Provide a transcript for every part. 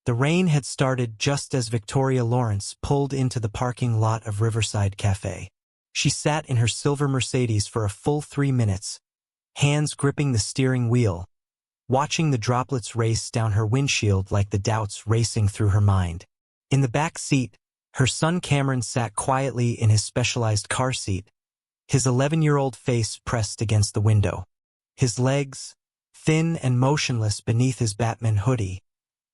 The rain had started just as Victoria Lawrence pulled into the parking lot of Riverside Cafe. She sat in her silver Mercedes for a full 3 minutes, hands gripping the steering wheel, watching the droplets race down her windshield like the doubts racing through her mind. In the back seat, her son Cameron sat quietly in his specialized car seat, his 11-year-old face pressed against the window. His legs, thin and motionless beneath his Batman hoodie,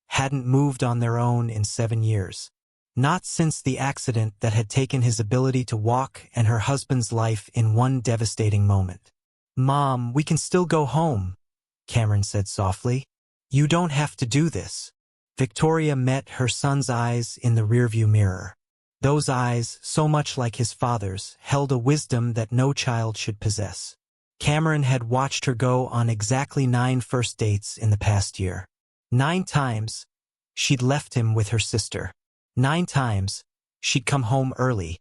hadn't moved on their own in 7 years. Not since the accident that had taken his ability to walk and her husband's life in one devastating moment. "Mom, we can still go home," Cameron said softly. "You don't have to do this." Victoria met her son's eyes in the rearview mirror. Those eyes, so much like his father's, held a wisdom that no child should possess. Cameron had watched her go on exactly 9 first dates in the past year. 9 times, she'd left him with her sister. 9 times, she'd come home early,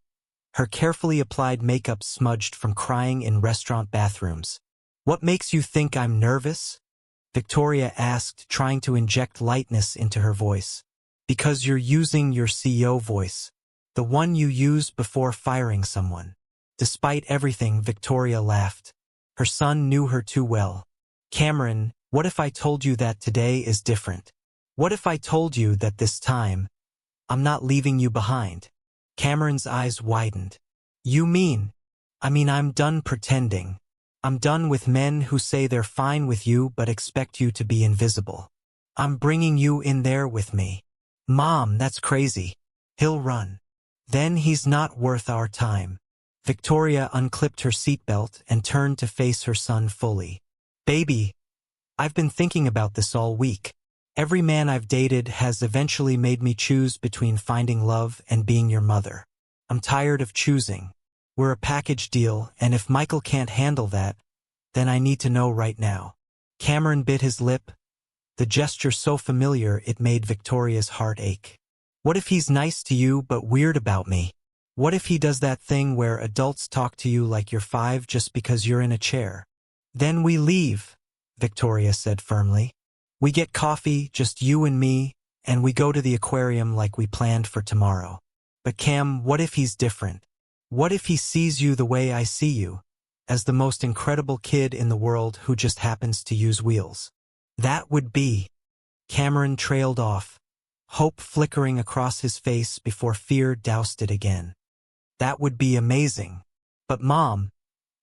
her carefully applied makeup smudged from crying in restaurant bathrooms. "What makes you think I'm nervous?" Victoria asked, trying to inject lightness into her voice. "Because you're using your CEO voice, the one you use before firing someone." Despite everything, Victoria laughed. Her son knew her too well. "Cameron, what if I told you that today is different? What if I told you that this time, I'm not leaving you behind?" Cameron's eyes widened. "You mean? I mean, I'm done pretending. I'm done with men who say they're fine with you but expect you to be invisible. I'm bringing you in there with me." "Mom, that's crazy. He'll run. Then he's not worth our time." Victoria unclipped her seatbelt and turned to face her son fully. "Baby, I've been thinking about this all week. Every man I've dated has eventually made me choose between finding love and being your mother. I'm tired of choosing. We're a package deal, and if Michael can't handle that, then I need to know right now." Cameron bit his lip, the gesture so familiar it made Victoria's heart ache. "What if he's nice to you but weird about me? What if he does that thing where adults talk to you like you're 5 just because you're in a chair?" "Then we leave," Victoria said firmly. "We get coffee, just you and me, and we go to the aquarium like we planned for tomorrow." "But Cam, what if he's different? What if he sees you the way I see you, as the most incredible kid in the world who just happens to use wheels?" "That would be..." Cameron trailed off, hope flickering across his face before fear doused it again. "That would be amazing. But Mom,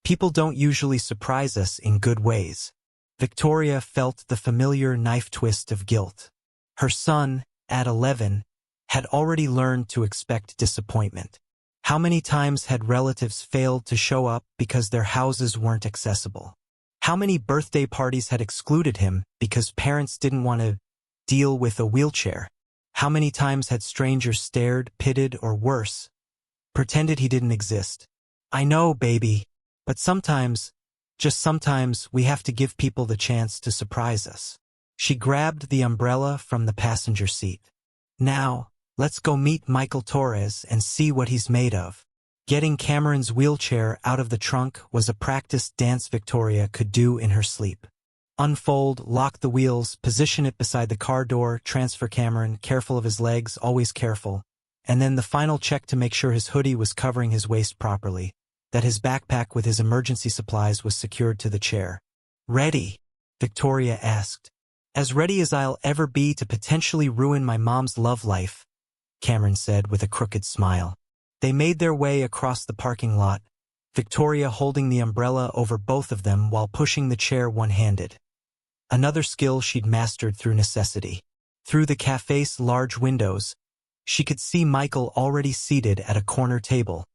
people don't usually surprise us in good ways." Victoria felt the familiar knife twist of guilt. Her son, at 11, had already learned to expect disappointment. How many times had relatives failed to show up because their houses weren't accessible? How many birthday parties had excluded him because parents didn't want to deal with a wheelchair? How many times had strangers stared, pitted, or worse, pretended he didn't exist? "I know, baby, but sometimes, just sometimes, we have to give people the chance to surprise us." She grabbed the umbrella from the passenger seat. "Now, let's go meet Michael Torres and see what he's made of." Getting Cameron's wheelchair out of the trunk was a practiced dance Victoria could do in her sleep. Unfold, lock the wheels, position it beside the car door, transfer Cameron, careful of his legs, always careful, and then the final check to make sure his hoodie was covering his waist properly, that his backpack with his emergency supplies was secured to the chair. "Ready?" Victoria asked. "As ready as I'll ever be to potentially ruin my mom's love life," Cameron said with a crooked smile. They made their way across the parking lot, Victoria holding the umbrella over both of them while pushing the chair one-handed. Another skill she'd mastered through necessity. Through the cafe's large windows, she could see Michael already seated at a corner table,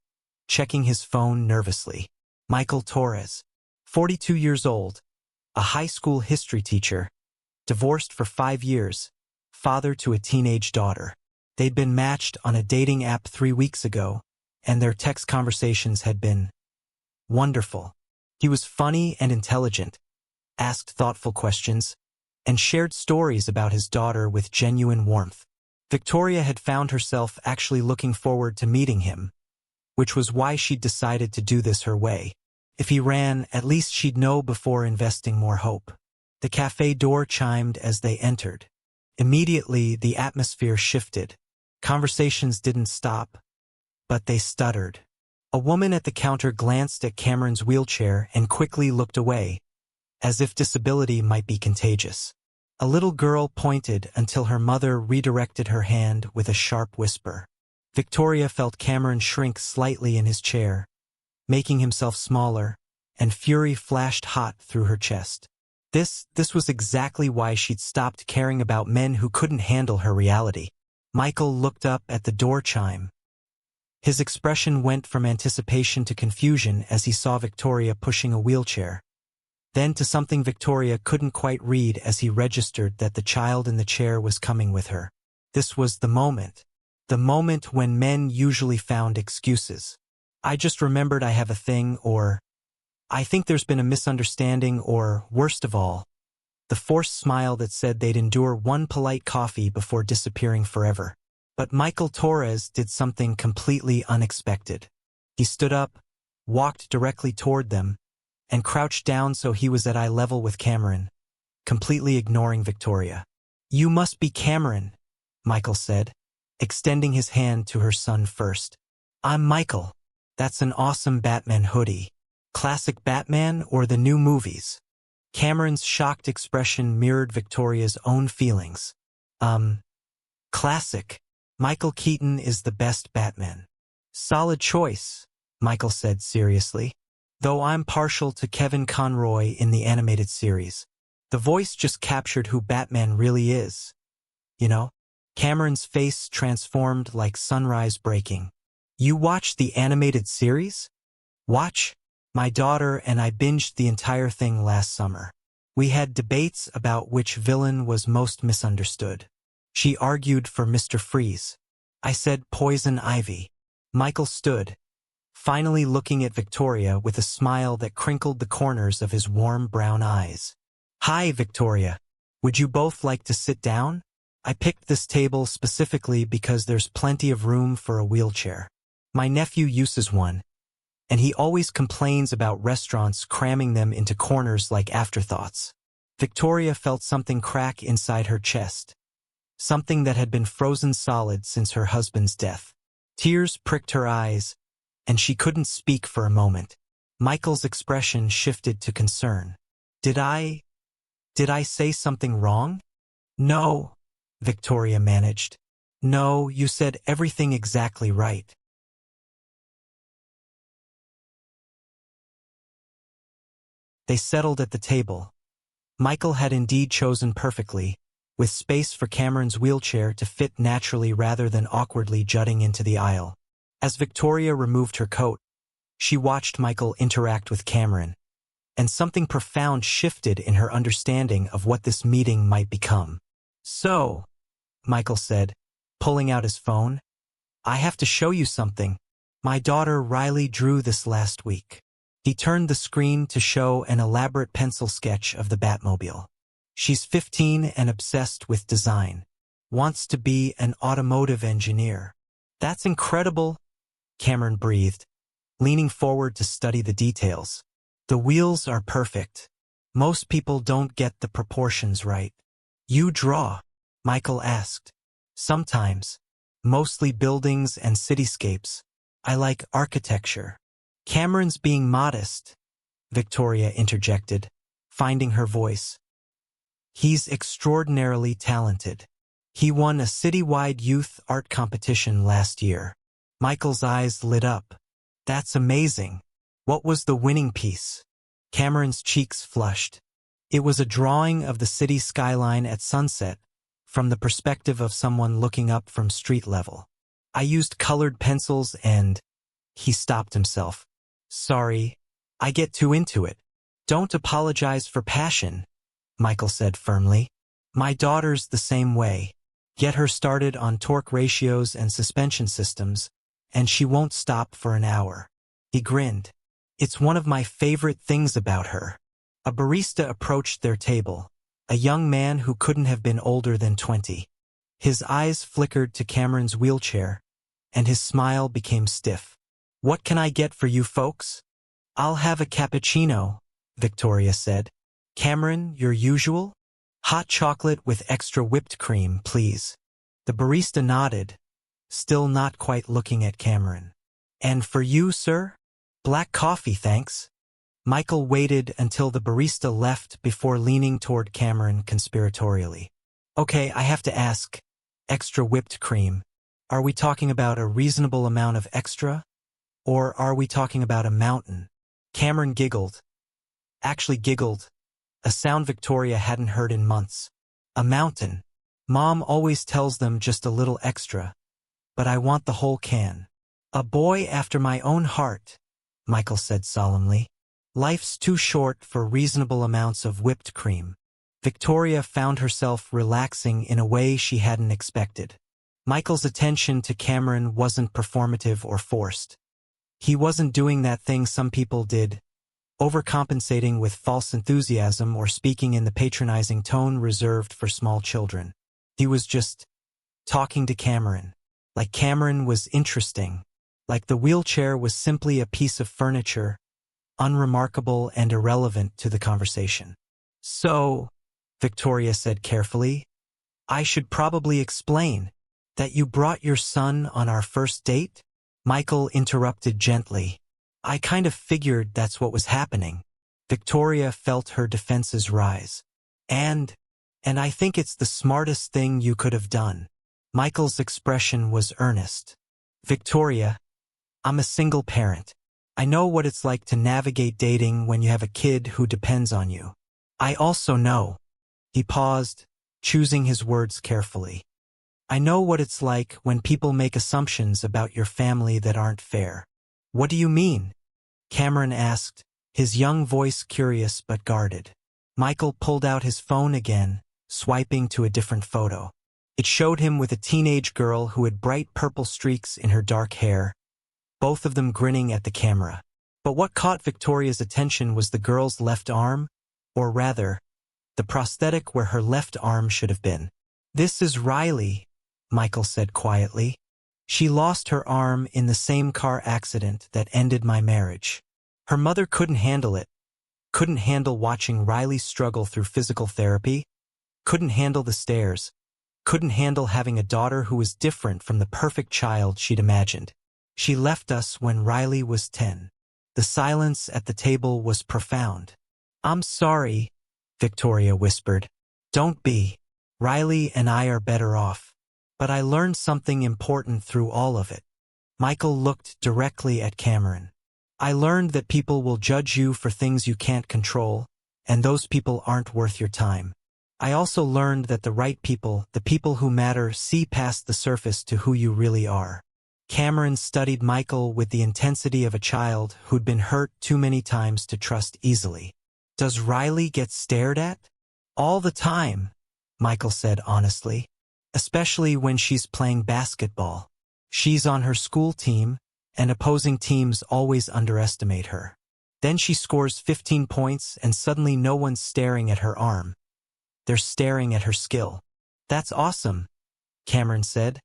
checking his phone nervously. Michael Torres, 42 years old, a high school history teacher, divorced for 5 years, father to a teenage daughter. They'd been matched on a dating app 3 weeks ago, and their text conversations had been wonderful. He was funny and intelligent, asked thoughtful questions, and shared stories about his daughter with genuine warmth. Victoria had found herself actually looking forward to meeting him, which was why she'd decided to do this her way. If he ran, at least she'd know before investing more hope. The cafe door chimed as they entered. Immediately, the atmosphere shifted. Conversations didn't stop, but they stuttered. A woman at the counter glanced at Cameron's wheelchair and quickly looked away, as if disability might be contagious. A little girl pointed until her mother redirected her hand with a sharp whisper. Victoria felt Cameron shrink slightly in his chair, making himself smaller, and fury flashed hot through her chest. This was exactly why she'd stopped caring about men who couldn't handle her reality. Michael looked up at the door chime. His expression went from anticipation to confusion as he saw Victoria pushing a wheelchair, then to something Victoria couldn't quite read as he registered that the child in the chair was coming with her. This was the moment when men usually found excuses. I just remembered I have a thing, or I think there's been a misunderstanding, or, worst of all, the forced smile that said they'd endure one polite coffee before disappearing forever. But Michael Torres did something completely unexpected. He stood up, walked directly toward them, and crouched down so he was at eye level with Cameron, completely ignoring Victoria. "You must be Cameron," Michael said, extending his hand to her son first. "I'm Michael. That's an awesome Batman hoodie. Classic Batman or the new movies?" Cameron's shocked expression mirrored Victoria's own feelings. Classic. Michael Keaton is the best Batman." "Solid choice," Michael said seriously. "Though I'm partial to Kevin Conroy in the animated series. The voice just captured who Batman really is. You know?" Cameron's face transformed like sunrise breaking. "You watched the animated series?" "Watch? My daughter and I binged the entire thing last summer. We had debates about which villain was most misunderstood. She argued for Mr. Freeze. I said Poison Ivy." Michael stood, finally looking at Victoria with a smile that crinkled the corners of his warm brown eyes. "Hi, Victoria. Would you both like to sit down? I picked this table specifically because there's plenty of room for a wheelchair. My nephew uses one, and he always complains about restaurants cramming them into corners like afterthoughts." Victoria felt something crack inside her chest, something that had been frozen solid since her husband's death. Tears pricked her eyes, and she couldn't speak for a moment. Michael's expression shifted to concern. Did I say something wrong?" "No," Victoria managed. "No, you said everything exactly right." They settled at the table. Michael had indeed chosen perfectly, with space for Cameron's wheelchair to fit naturally rather than awkwardly jutting into the aisle. As Victoria removed her coat, she watched Michael interact with Cameron, and something profound shifted in her understanding of what this meeting might become. "So," Michael said, pulling out his phone, "I have to show you something. My daughter Riley drew this last week." He turned the screen to show an elaborate pencil sketch of the Batmobile. "She's 15 and obsessed with design. Wants to be an automotive engineer." "That's incredible," Cameron breathed, leaning forward to study the details. "The wheels are perfect. Most people don't get the proportions right." "You draw?" Michael asked. "Sometimes. Mostly buildings and cityscapes. I like architecture." "Cameron's being modest," Victoria interjected, finding her voice. "He's extraordinarily talented. He won a citywide youth art competition last year." Michael's eyes lit up. "That's amazing. What was the winning piece?" Cameron's cheeks flushed. It was a drawing of the city skyline at sunset, from the perspective of someone looking up from street level. "I used colored pencils and—" He stopped himself. "Sorry, I get too into it." "Don't apologize for passion," Michael said firmly. "My daughter's the same way. Get her started on torque ratios and suspension systems, and she won't stop for an hour." He grinned. "It's one of my favorite things about her." A barista approached their table, a young man who couldn't have been older than 20. His eyes flickered to Cameron's wheelchair, and his smile became stiff. "What can I get for you folks?" "I'll have a cappuccino," Victoria said. "Cameron, your usual?" Hot chocolate with extra whipped cream, please. The barista nodded, still not quite looking at Cameron. And for you, sir? Black coffee, thanks. Michael waited until the barista left before leaning toward Cameron conspiratorially. Okay, I have to ask. Extra whipped cream. Are we talking about a reasonable amount of extra? Or are we talking about a mountain? Cameron giggled. Actually giggled. A sound Victoria hadn't heard in months. A mountain. Mom always tells them just a little extra. But I want the whole can. A boy after my own heart, Michael said solemnly. Life's too short for reasonable amounts of whipped cream. Victoria found herself relaxing in a way she hadn't expected. Michael's attention to Cameron wasn't performative or forced. He wasn't doing that thing some people did, overcompensating with false enthusiasm or speaking in the patronizing tone reserved for small children. He was just talking to Cameron. Like Cameron was interesting. Like the wheelchair was simply a piece of furniture, unremarkable and irrelevant to the conversation. So, Victoria said carefully, I should probably explain that you brought your son on our first date? Michael interrupted gently. I kind of figured that's what was happening. Victoria felt her defenses rise. And I think it's the smartest thing you could have done. Michael's expression was earnest. Victoria, I'm a single parent. I know what it's like to navigate dating when you have a kid who depends on you. I also know. He paused, choosing his words carefully. I know what it's like when people make assumptions about your family that aren't fair. What do you mean? Cameron asked, his young voice curious but guarded. Michael pulled out his phone again, swiping to a different photo. It showed him with a teenage girl who had bright purple streaks in her dark hair, both of them grinning at the camera. But what caught Victoria's attention was the girl's left arm, or rather, the prosthetic where her left arm should have been. This is Riley, Michael said quietly. She lost her arm in the same car accident that ended my marriage. Her mother couldn't handle it. Couldn't handle watching Riley struggle through physical therapy. Couldn't handle the stares. Couldn't handle having a daughter who was different from the perfect child she'd imagined. She left us when Riley was 10. The silence at the table was profound. I'm sorry, Victoria whispered. Don't be. Riley and I are better off. But I learned something important through all of it. Michael looked directly at Cameron. I learned that people will judge you for things you can't control, and those people aren't worth your time. I also learned that the right people, the people who matter, see past the surface to who you really are. Cameron studied Michael with the intensity of a child who'd been hurt too many times to trust easily. Does Riley get stared at? All the time, Michael said honestly. Especially when she's playing basketball. She's on her school team, and opposing teams always underestimate her. Then she scores 15 points and suddenly no one's staring at her arm. They're staring at her skill. That's awesome, Cameron said,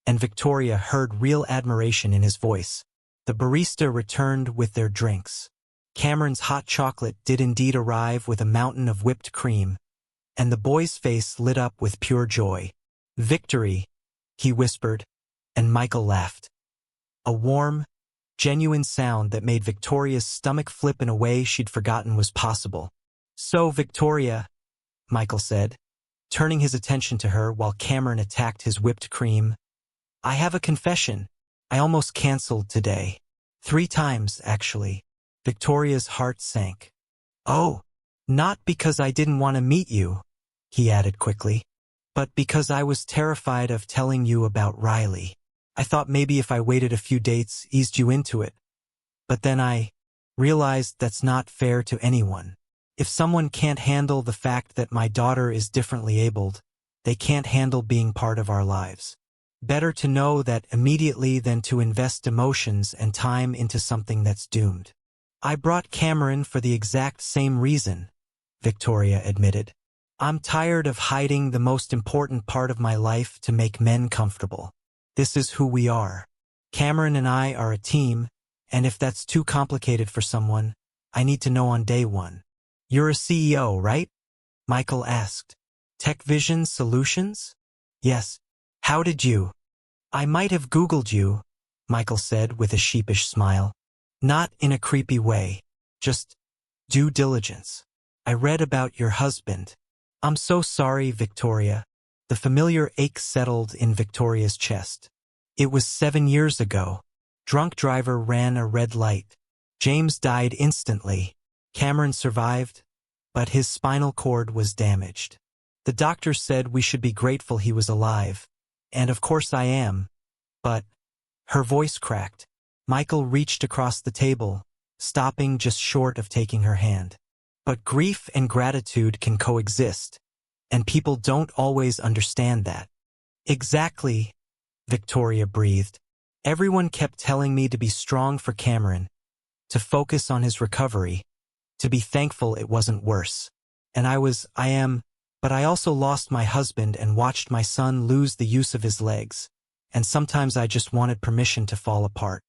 and Victoria heard real admiration in his voice. The barista returned with their drinks. Cameron's hot chocolate did indeed arrive with a mountain of whipped cream, and the boy's face lit up with pure joy. Victory, he whispered, and Michael laughed. A warm, genuine sound that made Victoria's stomach flip in a way she'd forgotten was possible. So, Victoria, Michael said, turning his attention to her while Cameron attacked his whipped cream, I have a confession. I almost canceled today. 3 times, actually. Victoria's heart sank. Oh, not because I didn't want to meet you, he added quickly. But because I was terrified of telling you about Riley. I thought maybe if I waited a few dates, eased you into it. But then I realized that's not fair to anyone. If someone can't handle the fact that my daughter is differently abled, they can't handle being part of our lives. Better to know that immediately than to invest emotions and time into something that's doomed. I brought Cameron for the exact same reason, Victoria admitted. I'm tired of hiding the most important part of my life to make men comfortable. This is who we are. Cameron and I are a team, and if that's too complicated for someone, I need to know on day one. You're a CEO, right? Michael asked. Tech Vision Solutions? Yes. How did you? I might have Googled you, Michael said with a sheepish smile. Not in a creepy way. Just due diligence. I read about your husband. I'm so sorry, Victoria. The familiar ache settled in Victoria's chest. It was 7 years ago. Drunk driver ran a red light. James died instantly. Cameron survived, but his spinal cord was damaged. The doctor said we should be grateful he was alive. And of course I am. But her voice cracked. Michael reached across the table, stopping just short of taking her hand. But grief and gratitude can coexist, and people don't always understand that. Exactly, Victoria breathed. Everyone kept telling me to be strong for Cameron, to focus on his recovery, to be thankful it wasn't worse. And I am, but I also lost my husband and watched my son lose the use of his legs, and sometimes I just wanted permission to fall apart.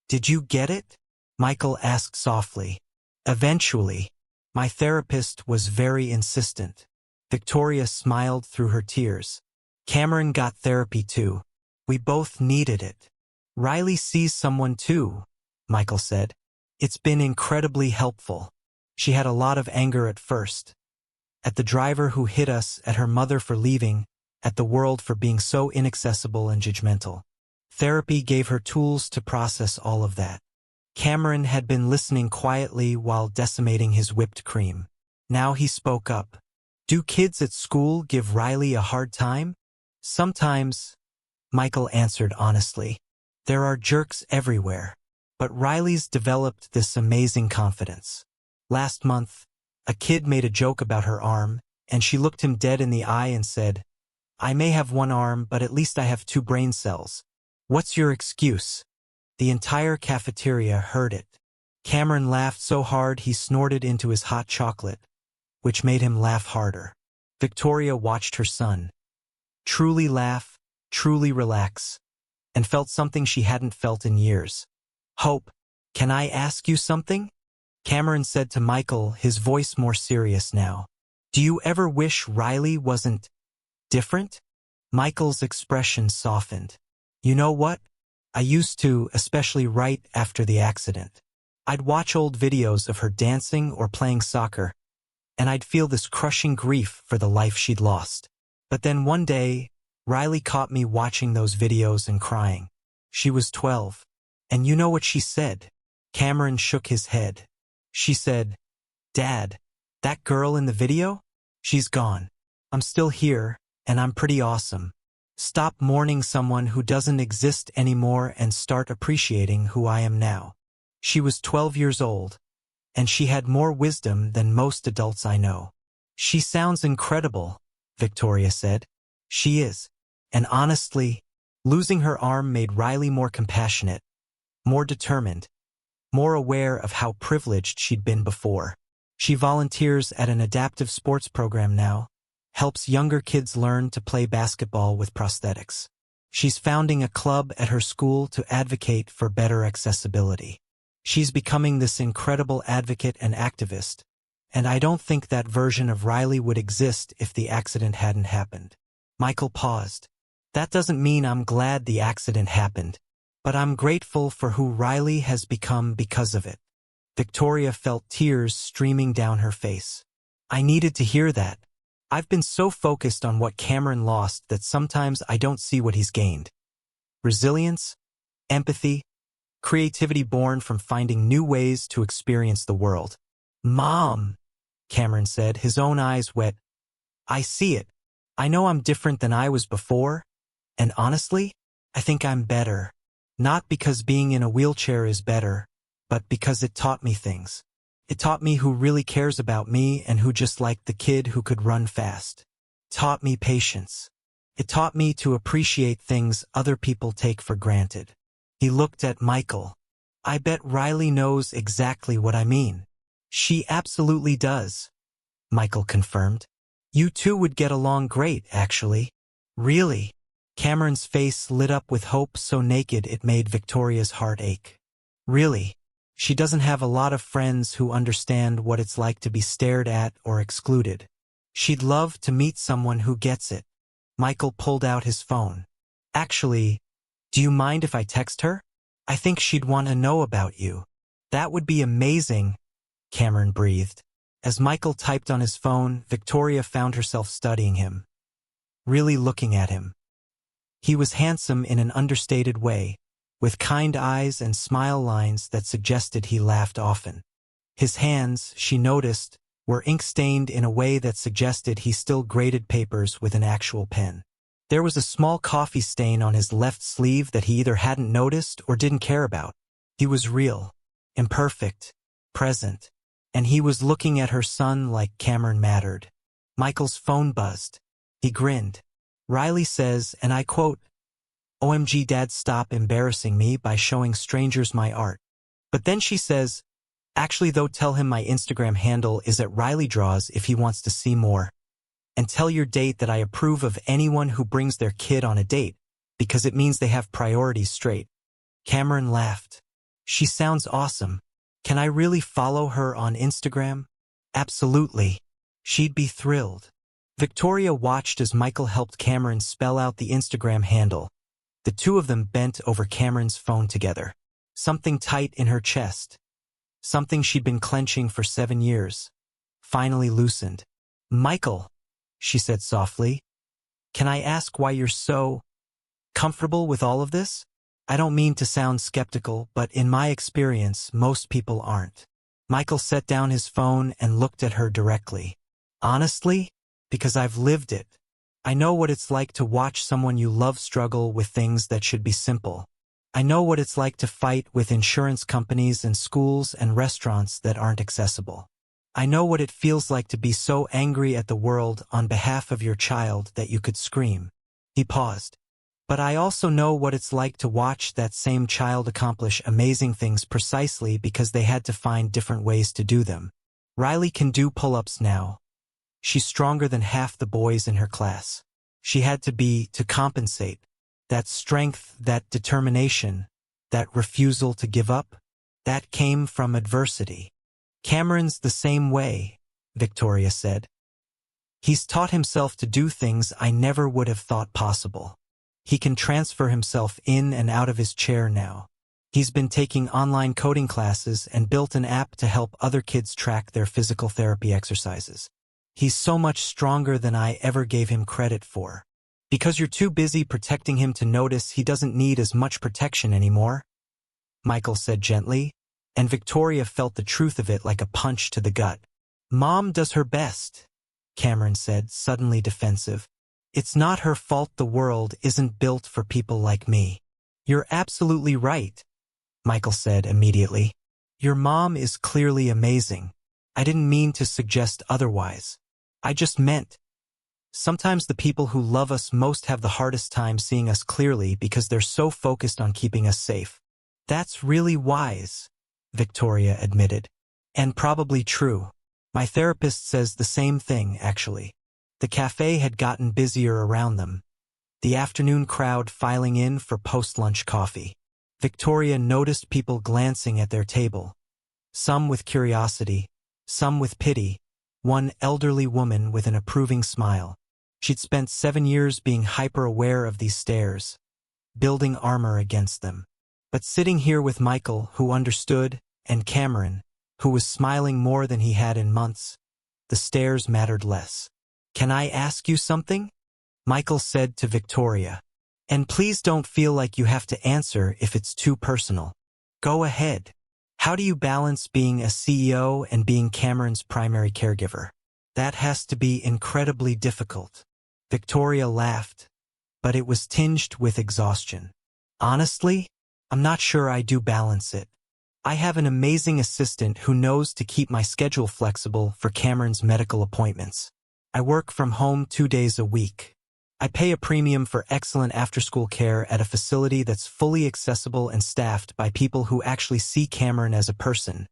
Did you get it? Michael asked softly. Eventually. My therapist was very insistent. Victoria smiled through her tears. Cameron got therapy too. We both needed it. Riley sees someone too, Michael said. It's been incredibly helpful. She had a lot of anger at first. At the driver who hit us, at her mother for leaving, at the world for being so inaccessible and judgmental. Therapy gave her tools to process all of that. Cameron had been listening quietly while decimating his whipped cream. Now he spoke up. Do kids at school give Riley a hard time? Sometimes, Michael answered honestly. There are jerks everywhere. But Riley's developed this amazing confidence. Last month, a kid made a joke about her arm, and she looked him dead in the eye and said, I may have one arm, but at least I have 2 brain cells. What's your excuse? The entire cafeteria heard it. Cameron laughed so hard he snorted into his hot chocolate, which made him laugh harder. Victoria watched her son truly laugh, truly relax, and felt something she hadn't felt in years. Hope, can I ask you something? Cameron said to Michael, his voice more serious now. Do you ever wish Riley wasn't different? Michael's expression softened. You know what? I used to, especially right after the accident. I'd watch old videos of her dancing or playing soccer, and I'd feel this crushing grief for the life she'd lost. But then one day, Riley caught me watching those videos and crying. She was 12. And you know what she said? Cameron shook his head. She said, Dad, that girl in the video? She's gone. I'm still here, and I'm pretty awesome. Stop mourning someone who doesn't exist anymore and start appreciating who I am now. She was 12 years old, and she had more wisdom than most adults I know. She sounds incredible, Victoria said. She is. And honestly, losing her arm made Riley more compassionate, more determined, more aware of how privileged she'd been before. She volunteers at an adaptive sports program now, helps younger kids learn to play basketball with prosthetics. She's founding a club at her school to advocate for better accessibility. She's becoming this incredible advocate and activist, and I don't think that version of Riley would exist if the accident hadn't happened. Michael paused. That doesn't mean I'm glad the accident happened, but I'm grateful for who Riley has become because of it. Victoria felt tears streaming down her face. I needed to hear that. I've been so focused on what Cameron lost that sometimes I don't see what he's gained. Resilience, empathy, creativity born from finding new ways to experience the world. Mom, Cameron said, his own eyes wet. I see it. I know I'm different than I was before, and honestly, I think I'm better. Not because being in a wheelchair is better, but because it taught me things. It taught me who really cares about me and who just liked the kid who could run fast. It taught me patience. It taught me to appreciate things other people take for granted. He looked at Michael. I bet Riley knows exactly what I mean. She absolutely does, Michael confirmed. You two would get along great, actually. Really? Cameron's face lit up with hope so naked it made Victoria's heart ache. Really? She doesn't have a lot of friends who understand what it's like to be stared at or excluded. She'd love to meet someone who gets it. Michael pulled out his phone. Actually, do you mind if I text her? I think she'd want to know about you. That would be amazing, Cameron breathed. As Michael typed on his phone, Victoria found herself studying him, really looking at him. He was handsome in an understated way, with kind eyes and smile lines that suggested he laughed often. His hands, she noticed, were ink-stained in a way that suggested he still graded papers with an actual pen. There was a small coffee stain on his left sleeve that he either hadn't noticed or didn't care about. He was real, imperfect, present, and he was looking at her son like Cameron mattered. Michael's phone buzzed. He grinned. Riley says, and I quote, "OMG Dad, stop embarrassing me by showing strangers my art." But then she says, "Actually though, tell him my Instagram handle is @RileyDraws if he wants to see more. And tell your date that I approve of anyone who brings their kid on a date, because it means they have priorities straight." Cameron laughed. "She sounds awesome. Can I really follow her on Instagram?" "Absolutely." She'd be thrilled. Victoria watched as Michael helped Cameron spell out the Instagram handle. The two of them bent over Cameron's phone together. Something tight in her chest, something she'd been clenching for 7 years, finally loosened. "Michael," she said softly, "can I ask why you're so comfortable with all of this? I don't mean to sound skeptical, but in my experience, most people aren't." Michael set down his phone and looked at her directly. "Honestly, because I've lived it. I know what it's like to watch someone you love struggle with things that should be simple. I know what it's like to fight with insurance companies and schools and restaurants that aren't accessible. I know what it feels like to be so angry at the world on behalf of your child that you could scream." He paused. "But I also know what it's like to watch that same child accomplish amazing things precisely because they had to find different ways to do them. Riley can do pull-ups now. She's stronger than half the boys in her class. She had to compensate. That strength, that determination, that refusal to give up, that came from adversity." "Cameron's the same way," Victoria said. "He's taught himself to do things I never would have thought possible. He can transfer himself in and out of his chair now. He's been taking online coding classes and built an app to help other kids track their physical therapy exercises. He's so much stronger than I ever gave him credit for. Because you're too busy protecting him to notice he doesn't need as much protection anymore," Michael said gently, and Victoria felt the truth of it like a punch to the gut. "Mom does her best," Cameron said, suddenly defensive. "It's not her fault the world isn't built for people like me." "You're absolutely right," Michael said immediately. "Your mom is clearly amazing. I didn't mean to suggest otherwise. I just meant, sometimes the people who love us most have the hardest time seeing us clearly because they're so focused on keeping us safe." "That's really wise," Victoria admitted. "And probably true. My therapist says the same thing, actually." The cafe had gotten busier around them, the afternoon crowd filing in for post-lunch coffee. Victoria noticed people glancing at their table, some with curiosity, some with pity, one elderly woman with an approving smile. She'd spent 7 years being hyper-aware of these stares, building armor against them. But sitting here with Michael, who understood, and Cameron, who was smiling more than he had in months, the stares mattered less. "Can I ask you something?" Michael said to Victoria. "And please don't feel like you have to answer if it's too personal. Go ahead. How do you balance being a CEO and being Cameron's primary caregiver?" "That has to be incredibly difficult." Victoria laughed, but it was tinged with exhaustion. "Honestly, I'm not sure I do balance it. I have an amazing assistant who knows to keep my schedule flexible for Cameron's medical appointments. I work from home 2 days a week. I pay a premium for excellent after-school care at a facility that's fully accessible and staffed by people who actually see Cameron as a person,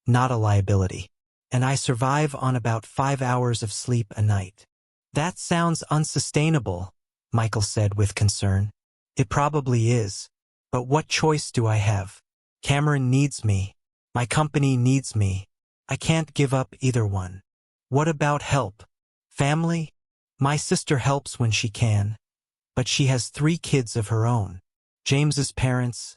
not a liability. And I survive on about 5 hours of sleep a night." "That sounds unsustainable," Michael said with concern. "It probably is. But what choice do I have? Cameron needs me. My company needs me. I can't give up either one." "What about help?" Family? My sister helps when she can, but she has 3 kids of her own. James's parents,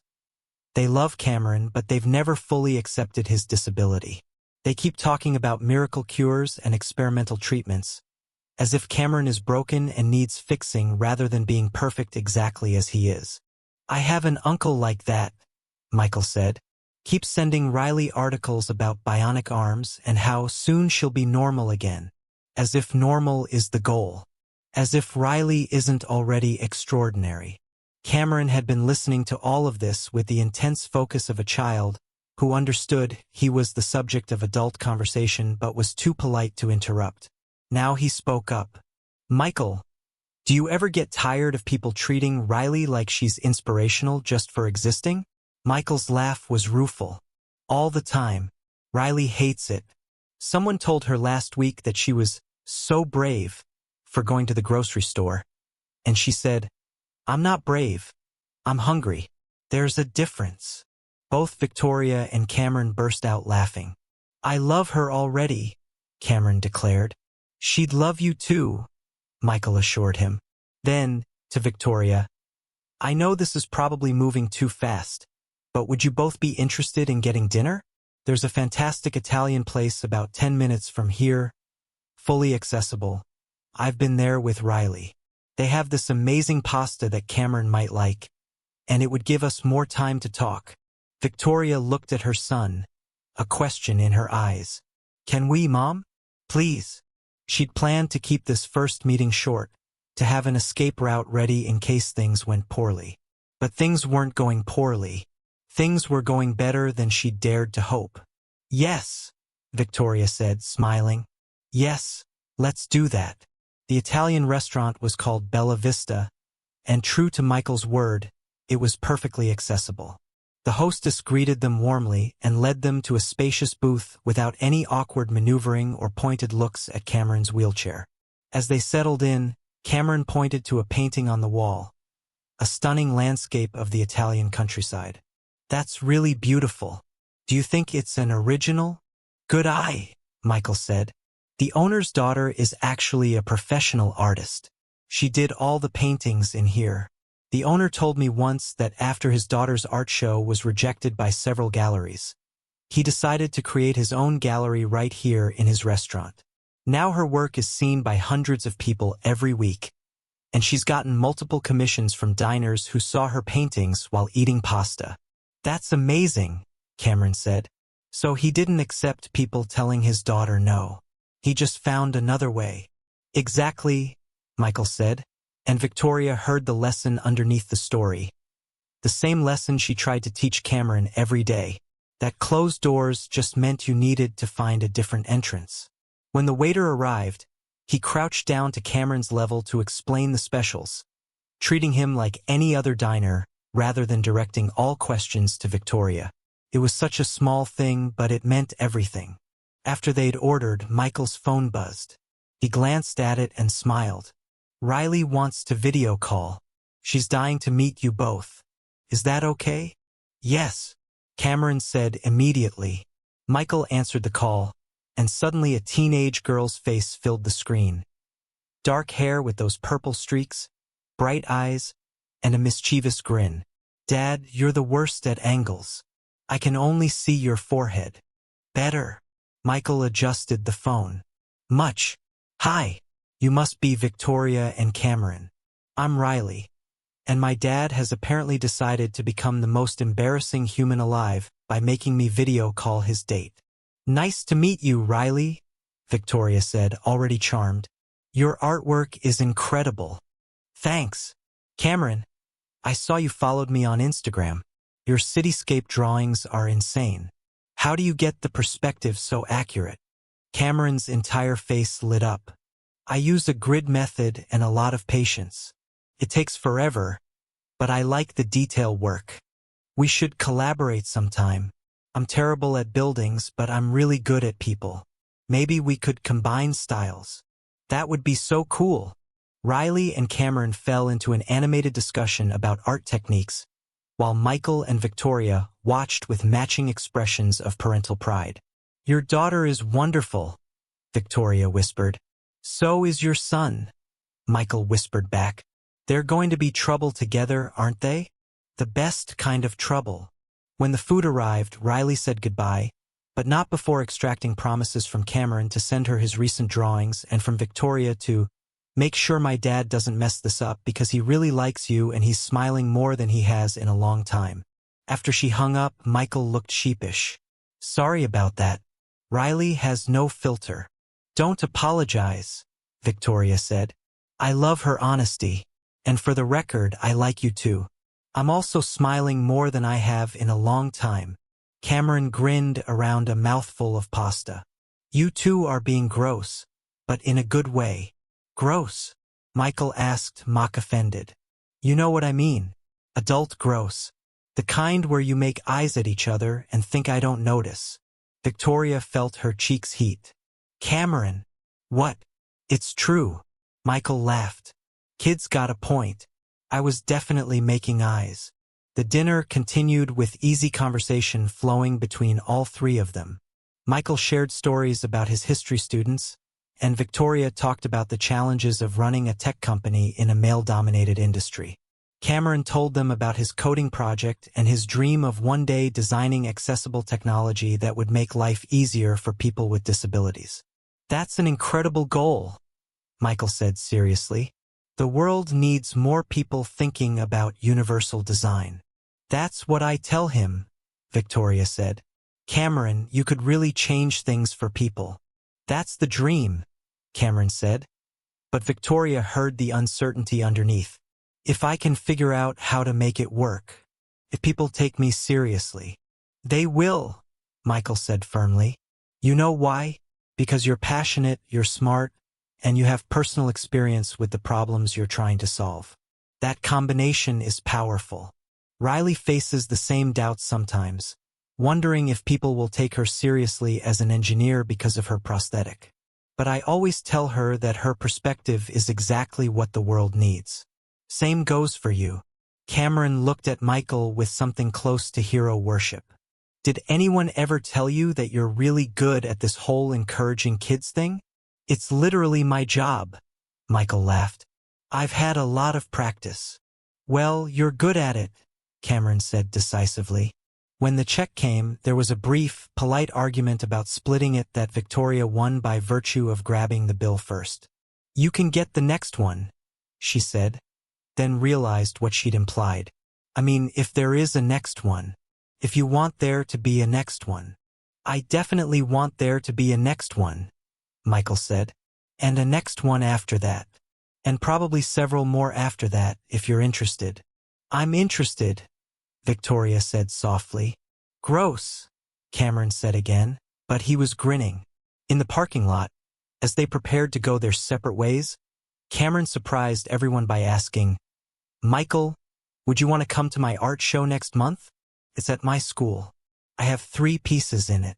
they love Cameron, but they've never fully accepted his disability. They keep talking about miracle cures and experimental treatments, as if Cameron is broken and needs fixing rather than being perfect exactly as he is. I have an uncle like that, Michael said. Keeps sending Riley articles about bionic arms and how soon she'll be normal again. As if normal is the goal. As if Riley isn't already extraordinary. Cameron had been listening to all of this with the intense focus of a child who understood he was the subject of adult conversation but was too polite to interrupt. Now he spoke up. Michael, do you ever get tired of people treating Riley like she's inspirational just for existing? Michael's laugh was rueful. All the time. Riley hates it. Someone told her last week that she was so brave for going to the grocery store. And she said, I'm not brave. I'm hungry. There's a difference. Both Victoria and Cameron burst out laughing. I love her already, Cameron declared. She'd love you too, Michael assured him. Then, to Victoria, I know this is probably moving too fast, but would you both be interested in getting dinner? There's a fantastic Italian place about 10 minutes from here, fully accessible. I've been there with Riley. They have this amazing pasta that Cameron might like, and it would give us more time to talk. Victoria looked at her son, a question in her eyes. Can we, Mom? Please. She'd planned to keep this first meeting short, to have an escape route ready in case things went poorly. But things weren't going poorly. Things were going better than she'd dared to hope. Yes, Victoria said, smiling. Yes, let's do that. The Italian restaurant was called Bella Vista, and true to Michael's word, it was perfectly accessible. The hostess greeted them warmly and led them to a spacious booth without any awkward maneuvering or pointed looks at Cameron's wheelchair. As they settled in, Cameron pointed to a painting on the wall, a stunning landscape of the Italian countryside. That's really beautiful. Do you think it's an original? Good eye, Michael said. The owner's daughter is actually a professional artist. She did all the paintings in here. The owner told me once that after his daughter's art show was rejected by several galleries, he decided to create his own gallery right here in his restaurant. Now her work is seen by hundreds of people every week, and she's gotten multiple commissions from diners who saw her paintings while eating pasta. That's amazing, Cameron said. So he didn't accept people telling his daughter no. He just found another way. Exactly, Michael said, and Victoria heard the lesson underneath the story. The same lesson she tried to teach Cameron every day, that closed doors just meant you needed to find a different entrance. When the waiter arrived, he crouched down to Cameron's level to explain the specials, treating him like any other diner rather than directing all questions to Victoria. It was such a small thing, but it meant everything. After they'd ordered, Michael's phone buzzed. He glanced at it and smiled. Riley wants to video call. She's dying to meet you both. Is that okay? Yes, Cameron said immediately. Michael answered the call, and suddenly a teenage girl's face filled the screen. Dark hair with those purple streaks, bright eyes, and a mischievous grin. Dad, you're the worst at angles. I can only see your forehead. Better. Michael adjusted the phone. Much. Hi. You must be Victoria and Cameron. I'm Riley. And my dad has apparently decided to become the most embarrassing human alive by making me video call his date. Nice to meet you, Riley, Victoria said, already charmed. Your artwork is incredible. Thanks. Cameron, I saw you followed me on Instagram. Your cityscape drawings are insane. How do you get the perspective so accurate? Cameron's entire face lit up. I use a grid method and a lot of patience. It takes forever, but I like the detail work. We should collaborate sometime. I'm terrible at buildings, but I'm really good at people. Maybe we could combine styles. That would be so cool. Riley and Cameron fell into an animated discussion about art techniques, while Michael and Victoria watched with matching expressions of parental pride. Your daughter is wonderful, Victoria whispered. So is your son, Michael whispered back. They're going to be trouble together, aren't they? The best kind of trouble. When the food arrived, Riley said goodbye, but not before extracting promises from Cameron to send her his recent drawings and from Victoria to make sure my dad doesn't mess this up because he really likes you and he's smiling more than he has in a long time. After she hung up, Michael looked sheepish. Sorry about that. Riley has no filter. Don't apologize, Victoria said. I love her honesty. And for the record, I like you too. I'm also smiling more than I have in a long time. Cameron grinned around a mouthful of pasta. You two are being gross, but in a good way. Gross? Michael asked, mock offended. You know what I mean. Adult gross. The kind where you make eyes at each other and think I don't notice. Victoria felt her cheeks heat. Cameron. What? It's true. Michael laughed. Kids got a point. I was definitely making eyes. The dinner continued with easy conversation flowing between all three of them. Michael shared stories about his history students, and Victoria talked about the challenges of running a tech company in a male-dominated industry. Cameron told them about his coding project and his dream of one day designing accessible technology that would make life easier for people with disabilities. That's an incredible goal, Michael said seriously. The world needs more people thinking about universal design. That's what I tell him, Victoria said. Cameron, you could really change things for people. That's the dream, Cameron said. But Victoria heard the uncertainty underneath. If I can figure out how to make it work, if people take me seriously. They will, Michael said firmly. You know why? Because you're passionate, you're smart, and you have personal experience with the problems you're trying to solve. That combination is powerful. Riley faces the same doubts sometimes, wondering if people will take her seriously as an engineer because of her prosthetic. But I always tell her that her perspective is exactly what the world needs. Same goes for you. Cameron looked at Michael with something close to hero worship. Did anyone ever tell you that you're really good at this whole encouraging kids thing? It's literally my job, Michael laughed. I've had a lot of practice. Well, you're good at it, Cameron said decisively. When the check came, there was a brief, polite argument about splitting it that Victoria won by virtue of grabbing the bill first. You can get the next one, she said, then realized what she'd implied. I mean, if there is a next one. If you want there to be a next one. I definitely want there to be a next one, Michael said. And a next one after that. And probably several more after that, if you're interested. I'm interested, Victoria said softly. Gross, Cameron said again, but he was grinning. In the parking lot, as they prepared to go their separate ways, Cameron surprised everyone by asking, Michael, would you want to come to my art show next month? It's at my school. I have 3 pieces in it.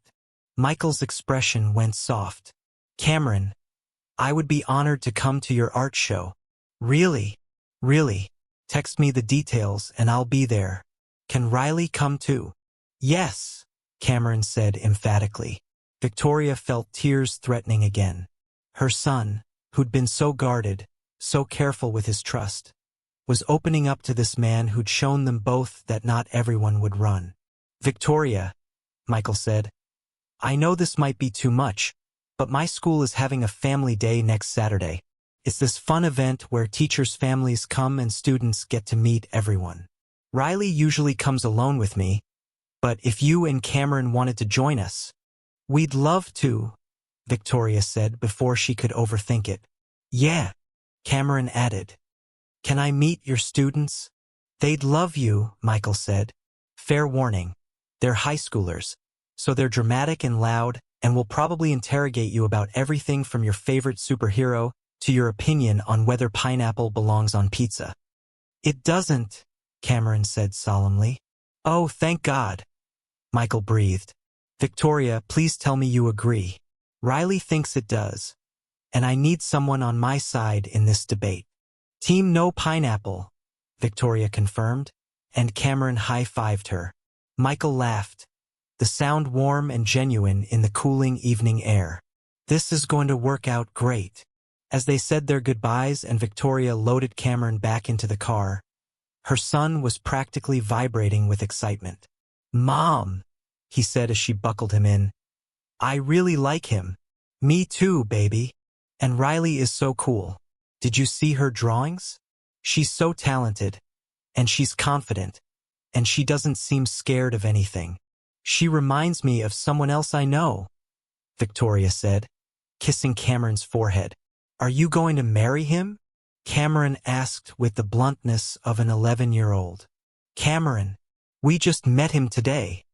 Michael's expression went soft. Cameron, I would be honored to come to your art show. Really? Really? Text me the details and I'll be there. Can Riley come too? Yes, Cameron said emphatically. Victoria felt tears threatening again. Her son, who'd been so guarded, so careful with his trust, was opening up to this man who'd shown them both that not everyone would run. Victoria, Michael said, I know this might be too much, but my school is having a family day next Saturday. It's this fun event where teachers' families come and students get to meet everyone. Riley usually comes alone with me, but if you and Cameron wanted to join us, we'd love to, Victoria said before she could overthink it. Yeah, Cameron added. Can I meet your students? They'd love you, Michael said. Fair warning. They're high schoolers, so they're dramatic and loud and will probably interrogate you about everything from your favorite superhero to your opinion on whether pineapple belongs on pizza. It doesn't, Cameron said solemnly. Oh, thank God. Michael breathed. Victoria, please tell me you agree. Riley thinks it does, and I need someone on my side in this debate. Team no pineapple, Victoria confirmed, and Cameron high-fived her. Michael laughed, the sound warm and genuine in the cooling evening air. This is going to work out great. As they said their goodbyes and Victoria loaded Cameron back into the car, her son was practically vibrating with excitement. "Mom," he said as she buckled him in, "I really like him." "Me too, baby. And Riley is so cool. Did you see her drawings? She's so talented, and she's confident, and she doesn't seem scared of anything. She reminds me of someone else I know," Victoria said, kissing Cameron's forehead. "Are you going to marry him?" Cameron asked with the bluntness of an 11-year-old. "Cameron, we just met him today."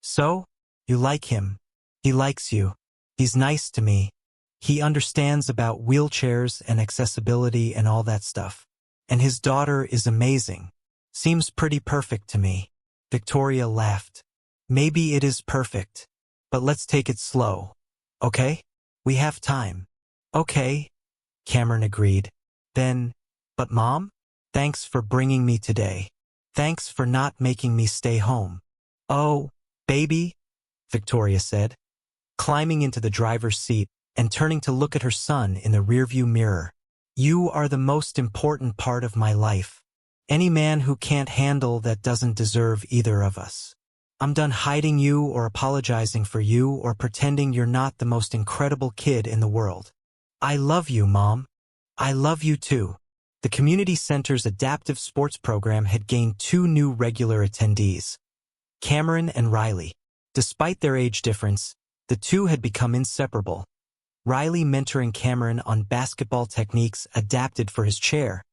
"So? You like him? He likes you. He's nice to me. He understands about wheelchairs and accessibility and all that stuff. And his daughter is amazing. Seems pretty perfect to me." Victoria laughed. "Maybe it is perfect, but let's take it slow. Okay? We have time." "Okay," Cameron agreed. Then, "But Mom, thanks for bringing me today. Thanks for not making me stay home." "Oh, baby," Victoria said, climbing into the driver's seat and turning to look at her son in the rearview mirror. "You are the most important part of my life. Any man who can't handle that doesn't deserve either of us. I'm done hiding you or apologizing for you or pretending you're not the most incredible kid in the world. I love you, Mom. I love you too." The community center's adaptive sports program had gained 2 new regular attendees, Cameron and Riley. Despite their age difference, the two had become inseparable. Riley mentoring Cameron on basketball techniques adapted for his chair,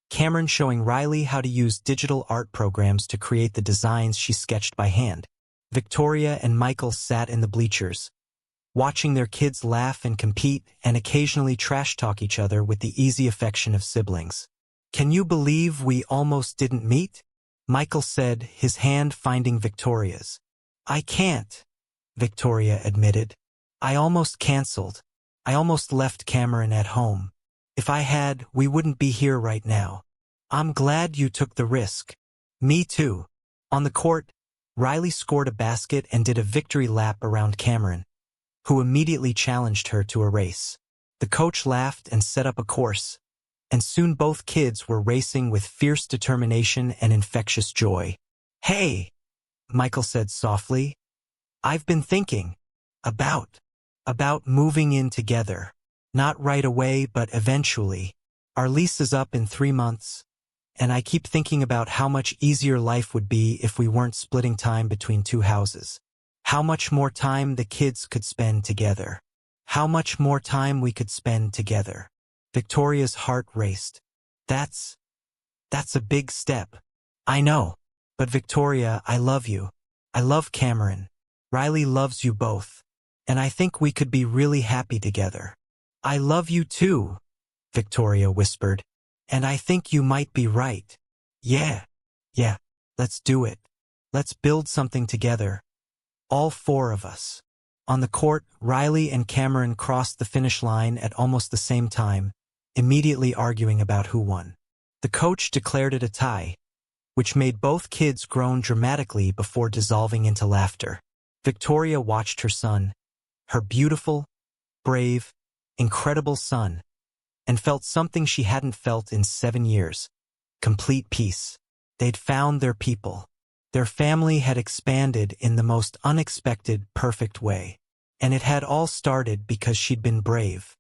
Cameron showing Riley how to use digital art programs to create the designs she sketched by hand. Victoria and Michael sat in the bleachers, watching their kids laugh and compete and occasionally trash-talk each other with the easy affection of siblings. "Can you believe we almost didn't meet?" Michael said, his hand finding Victoria's. "I can't," Victoria admitted. "I almost canceled. I almost left Cameron at home. If I had, we wouldn't be here right now. I'm glad you took the risk." "Me too." On the court, Riley scored a basket and did a victory lap around Cameron, who immediately challenged her to a race. The coach laughed and set up a course, and soon both kids were racing with fierce determination and infectious joy. "Hey," Michael said softly, "I've been thinking about moving in together. Not right away, but eventually. Our lease is up in 3 months, and I keep thinking about how much easier life would be if we weren't splitting time between 2 houses. How much more time the kids could spend together. How much more time we could spend together." Victoria's heart raced. That's a big step." "I know. But Victoria, I love you. I love Cameron. Riley loves you both. And I think we could be really happy together." "I love you too," Victoria whispered. "And I think you might be right. Yeah, let's do it. Let's build something together. All 4 of us." On the court, Riley and Cameron crossed the finish line at almost the same time, immediately arguing about who won. The coach declared it a tie, which made both kids groan dramatically before dissolving into laughter. Victoria watched her son, her beautiful, brave, incredible son, and felt something she hadn't felt in 7 years: complete peace. They'd found their people. Their family had expanded in the most unexpected, perfect way. And it had all started because she'd been brave.